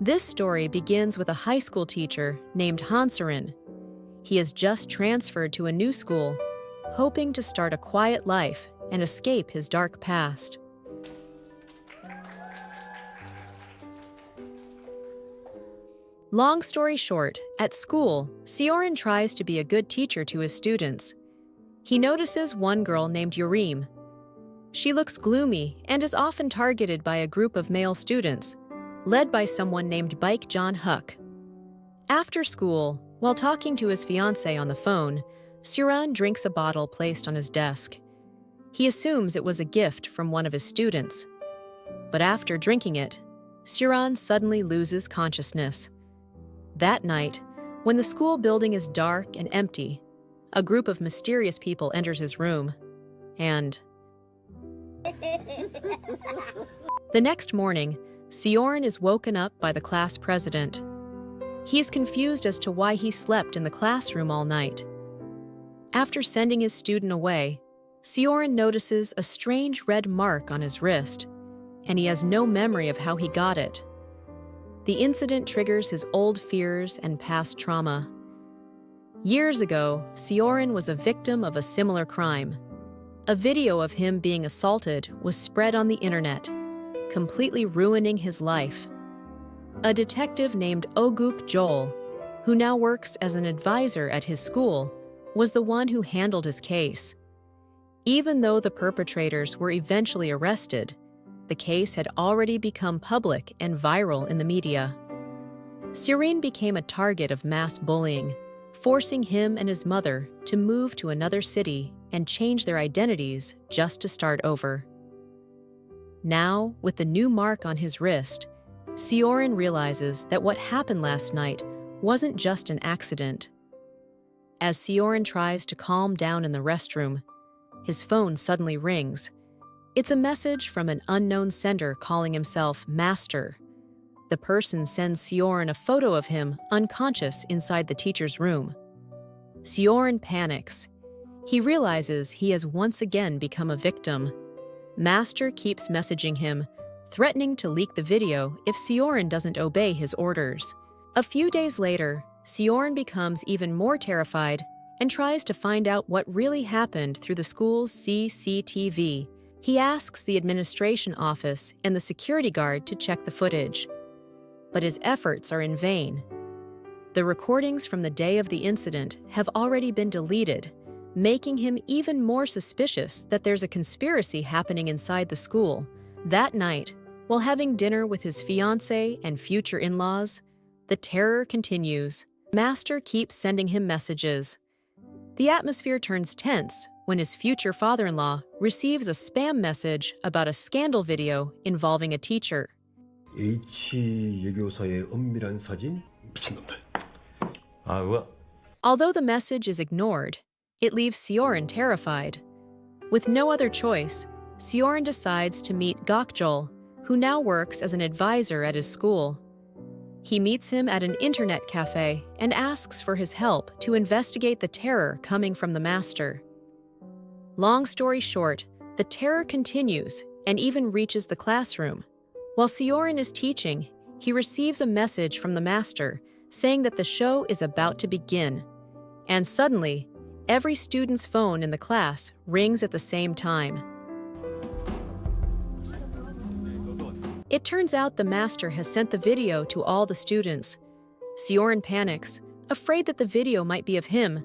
This story begins with a high school teacher named Han-wook. He has just transferred to a new school, hoping to start a quiet life and escape his dark past. Long story short, at school, Seorin tries to be a good teacher to his students. He notices one girl named Yurim. She looks gloomy and is often targeted by a group of male students, led by someone named Baek Han-wook. After school, while talking to his fiancée on the phone, Seorin drinks a bottle placed on his desk. He assumes it was a gift from one of his students. But after drinking it, Seorin suddenly loses consciousness. That night, when the school building is dark and empty, a group of mysterious people enters his room, and the next morning, Seorin is woken up by the class president. He's confused as to why he slept in the classroom all night. After sending his student away, Seorin notices a strange red mark on his wrist, and he has no memory of how he got it. The incident triggers his old fears and past trauma. Years ago, Seorin was a victim of a similar crime. A video of him being assaulted was spread on the internet, completely ruining his life. A detective named Oh-guk Joel, who now works as an advisor at his school, was the one who handled his case. Even though the perpetrators were eventually arrested, the case had already become public and viral in the media. Seorin became a target of mass bullying, forcing him and his mother to move to another city and change their identities just to start over. Now, with the new mark on his wrist, Seorin realizes that what happened last night wasn't just an accident. As Seorin tries to calm down in the restroom, his phone suddenly rings. It's a message from an unknown sender calling himself Master. The person sends Seorin a photo of him unconscious inside the teacher's room. Seorin panics. He realizes he has once again become a victim. Master keeps messaging him, threatening to leak the video if Seorin doesn't obey his orders. A few days later, Seorin becomes even more terrified and tries to find out what really happened through the school's CCTV. He asks the administration office and the security guard to check the footage. But his efforts are in vain. The recordings from the day of the incident have already been deleted, making him even more suspicious that there's a conspiracy happening inside the school. That night, while having dinner with his fiancée and future in-laws, the terror continues. Master keeps sending him messages. The atmosphere turns tense when his future father-in-law receives a spam message about a scandal video involving a teacher. H 예교사의 은밀한 사진? 미친놈들. Although the message is ignored, it leaves Seorin terrified. With no other choice, Seorin decides to meet Gokjol, who now works as an advisor at his school. He meets him at an internet cafe and asks for his help to investigate the terror coming from the master. Long story short, the terror continues and even reaches the classroom. While Seorin is teaching, he receives a message from the master saying that the show is about to begin. And suddenly, every student's phone in the class rings at the same time. It turns out the master has sent the video to all the students. Seorin panics, afraid that the video might be of him.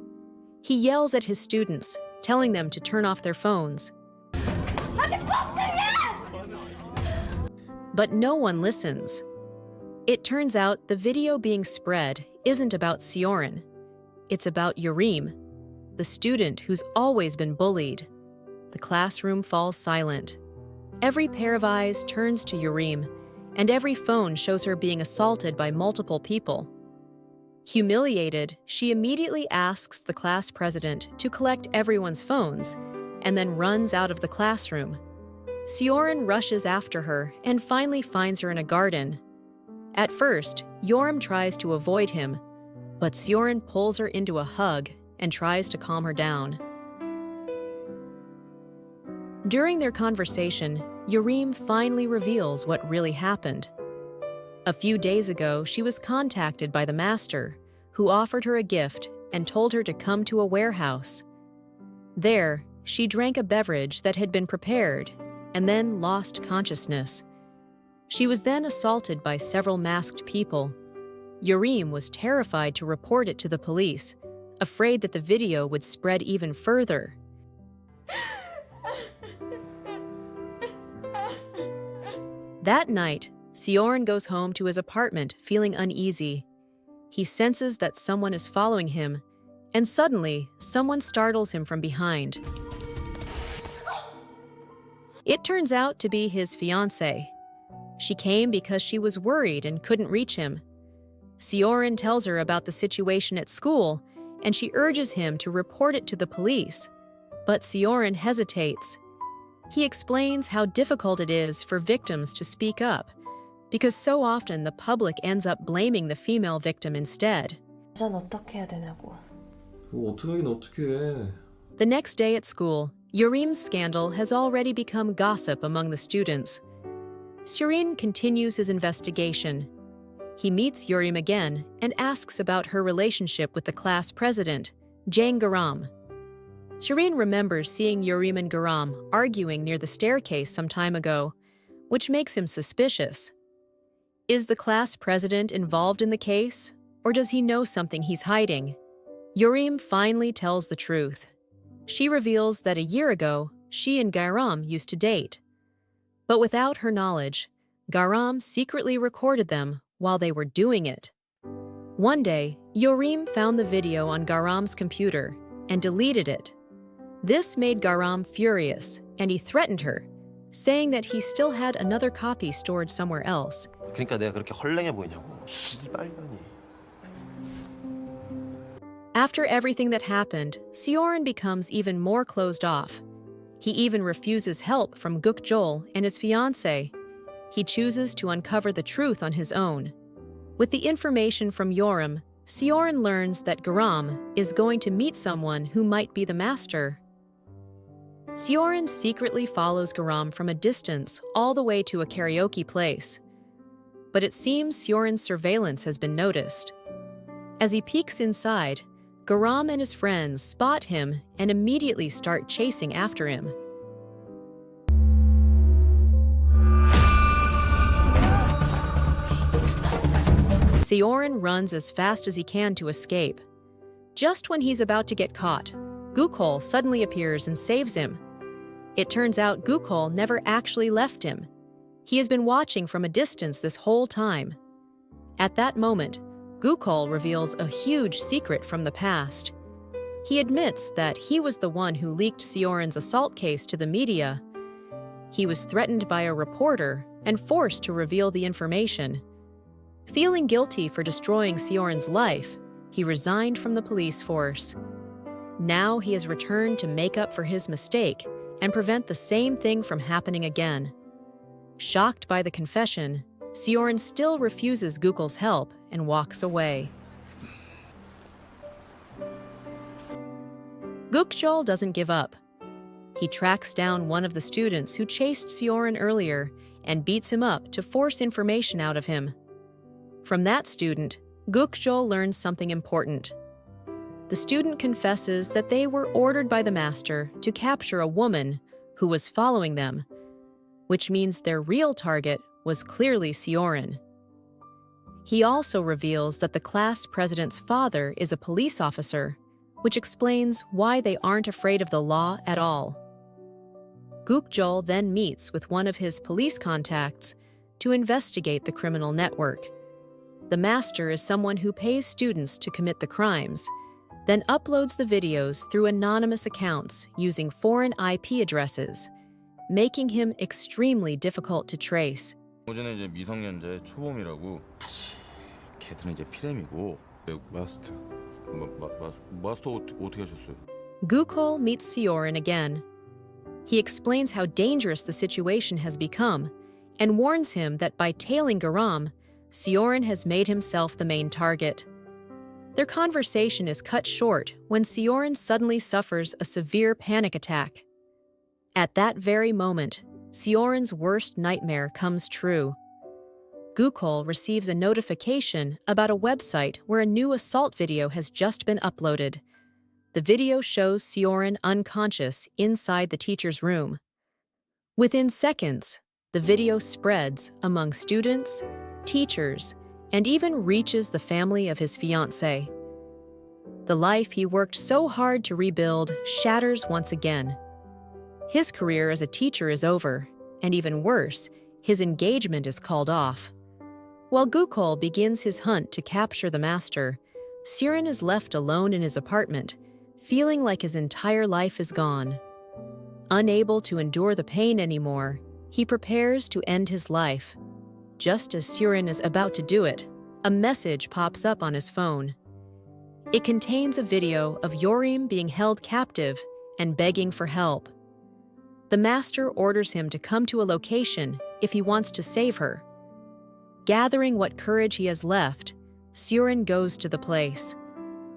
He yells at his students, telling them to turn off their phones. But no one listens. It turns out the video being spread isn't about Seorin. It's about Yurim, the student who's always been bullied. The classroom falls silent. Every pair of eyes turns to Yurim, and every phone shows her being assaulted by multiple people. Humiliated, she immediately asks the class president to collect everyone's phones, and then runs out of the classroom. Seorin rushes after her and finally finds her in a garden. At first, Yurim tries to avoid him, but Seorin pulls her into a hug and tries to calm her down. During their conversation, Yurim finally reveals what really happened. A few days ago, she was contacted by the master, who offered her a gift and told her to come to a warehouse. There, she drank a beverage that had been prepared and then lost consciousness. She was then assaulted by several masked people. Yorim was terrified to report it to the police, afraid that the video would spread even further. That night, Seorin goes home to his apartment feeling uneasy. He senses that someone is following him, and suddenly, someone startles him from behind. It turns out to be his fiancée. She came because she was worried and couldn't reach him. Seorin tells her about the situation at school, and she urges him to report it to the police. But Seorin hesitates. He explains how difficult it is for victims to speak up, because so often the public ends up blaming the female victim instead. 전 어떻게 해야 되냐고. 그거 어떻게 하긴 어떻게 해. The next day at school, Yorim's scandal has already become gossip among the students. Surin continues his investigation. He meets Yorim again and asks about her relationship with the class president, Jang Garam. Surin remembers seeing Yorim and Garam arguing near the staircase some time ago, which makes him suspicious. Is the class president involved in the case, or does he know something he's hiding? Yorim finally tells the truth. She reveals that a year ago, she and Garam used to date. But without her knowledge, Garam secretly recorded them while they were doing it. One day, Yorim found the video on Garam's computer and deleted it. This made Garam furious, and he threatened her, saying that he still had another copy stored somewhere else. 그러니까 내가 그렇게 헐랭해 보이냐고. 이발년이. After everything that happened, Seorin becomes even more closed off. He even refuses help from Guk-jol and his fiancée. He chooses to uncover the truth on his own. With the information from Yorim, Seorin learns that Garam is going to meet someone who might be the master. Seorin secretly follows Garam from a distance all the way to a karaoke place. But it seems Seorin's surveillance has been noticed. As he peeks inside, Garam and his friends spot him and immediately start chasing after him. Seorin runs as fast as he can to escape. Just when he's about to get caught, Guk-hol suddenly appears and saves him. It turns out Guk-hol never actually left him. He has been watching from a distance this whole time. At that moment, Guk-hol reveals a huge secret from the past. He admits that he was the one who leaked Seorin's assault case to the media. He was threatened by a reporter and forced to reveal the information. Feeling guilty for destroying Seorin's life, he resigned from the police force. Now he has returned to make up for his mistake and prevent the same thing from happening again. Shocked by the confession, Seorin still refuses Guk-hol's help and walks away. Guk-jol doesn't give up. He tracks down one of the students who chased Seorin earlier and beats him up to force information out of him. From that student, Guk-jol learns something important. The student confesses that they were ordered by the master to capture a woman who was following them, which means their real target was clearly Seorin. He also reveals that the class president's father is a police officer, which explains why they aren't afraid of the law at all. Guk-jol then meets with one of his police contacts to investigate the criminal network. The master is someone who pays students to commit the crimes, then uploads the videos through anonymous accounts using foreign IP addresses, making him extremely difficult to trace. 어제는 이제 미성년자 초범이라고. 걔들은 이제 피렘이고. 마스터. 마스터 어떻게 하셨어요? Guk-hol meets Seorin again. He explains how dangerous the situation has become and warns him that by tailing Garam, Seorin has made himself the main target. Their conversation is cut short when Seorin suddenly suffers a severe panic attack. At that very moment, Seorin's worst nightmare comes true. Gukol receives a notification about a website where a new assault video has just been uploaded. The video shows Seorin unconscious inside the teacher's room. Within seconds, the video spreads among students, teachers, and even reaches the family of his fiancée. The life he worked so hard to rebuild shatters once again. His career as a teacher is over, and even worse, his engagement is called off. While Gukol begins his hunt to capture the master, Seorin is left alone in his apartment, feeling like his entire life is gone. Unable to endure the pain anymore, he prepares to end his life. Just as Seorin is about to do it, a message pops up on his phone. It contains a video of Yorim being held captive and begging for help. The master orders him to come to a location if he wants to save her. Gathering what courage he has left, Seorin goes to the place.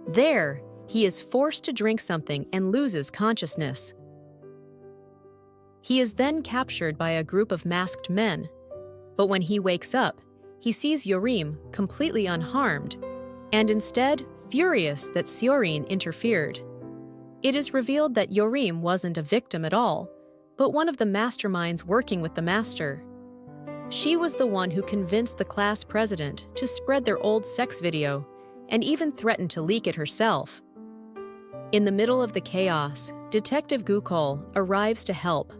There, he is forced to drink something and loses consciousness. He is then captured by a group of masked men, but when he wakes up, he sees Yorim completely unharmed, and instead furious that Seorin interfered. It is revealed that Yorim wasn't a victim at all, but one of the masterminds working with the master. She was the one who convinced the class president to spread their old sex video and even threatened to leak it herself. In the middle of the chaos, Detective Gukol arrives to help,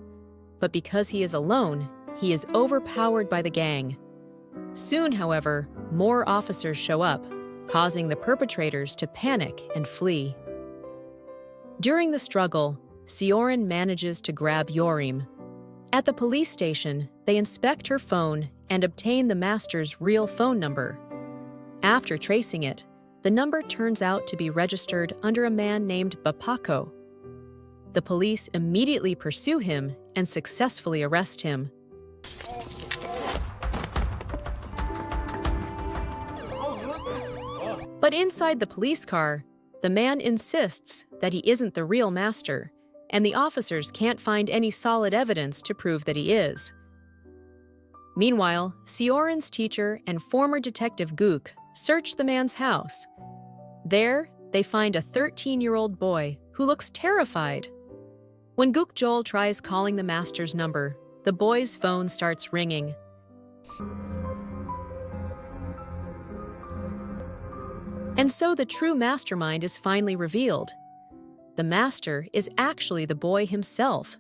but because he is alone, he is overpowered by the gang. Soon, however, more officers show up, causing the perpetrators to panic and flee. During the struggle, Seorin manages to grab Yorim. At the police station, they inspect her phone and obtain the master's real phone number. After tracing it, the number turns out to be registered under a man named Bapako. The police immediately pursue him and successfully arrest him. But inside the police car, the man insists that he isn't the real master, and the officers can't find any solid evidence to prove that he is. Meanwhile, Seorin's teacher and former detective Guk search the man's house. There, they find a 13-year-old boy who looks terrified. When Gukjol tries calling the master's number, the boy's phone starts ringing. And so the true mastermind is finally revealed. The master is actually the boy himself.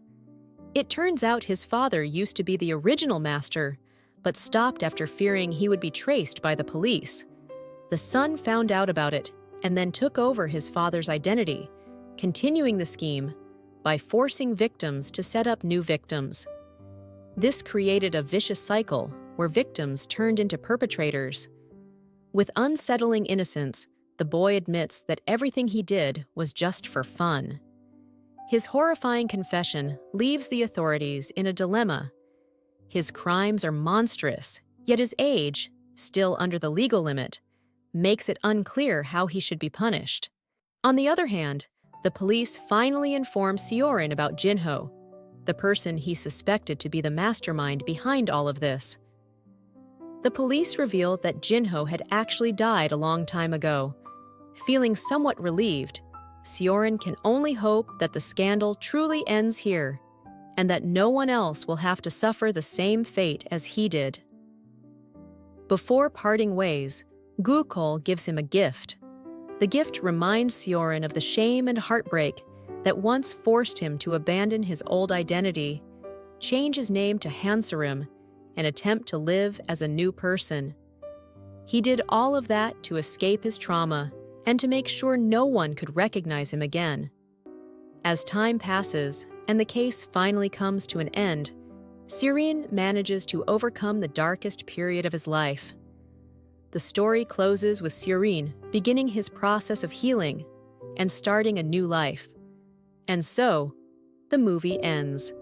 It turns out his father used to be the original master, but stopped after fearing he would be traced by the police. The son found out about it and then took over his father's identity, continuing the scheme by forcing victims to set up new victims. This created a vicious cycle where victims turned into perpetrators. With unsettling innocence, the boy admits that everything he did was just for fun. His horrifying confession leaves the authorities in a dilemma. His crimes are monstrous, yet his age, still under the legal limit, makes it unclear how he should be punished. On the other hand, the police finally inform Seorin about Jinho, the person he suspected to be the mastermind behind all of this. The police reveal that Jinho had actually died a long time ago. Feeling somewhat relieved, Seorin can only hope that the scandal truly ends here, and that no one else will have to suffer the same fate as he did. Before parting ways, Gukol gives him a gift. The gift reminds Seorin of the shame and heartbreak that once forced him to abandon his old identity, change his name to Hansarim, and attempt to live as a new person. He did all of that to escape his trauma and to make sure no one could recognize him again. As time passes and the case finally comes to an end, Seorin manages to overcome the darkest period of his life. The story closes with Seorin beginning his process of healing and starting a new life. And so, the movie ends.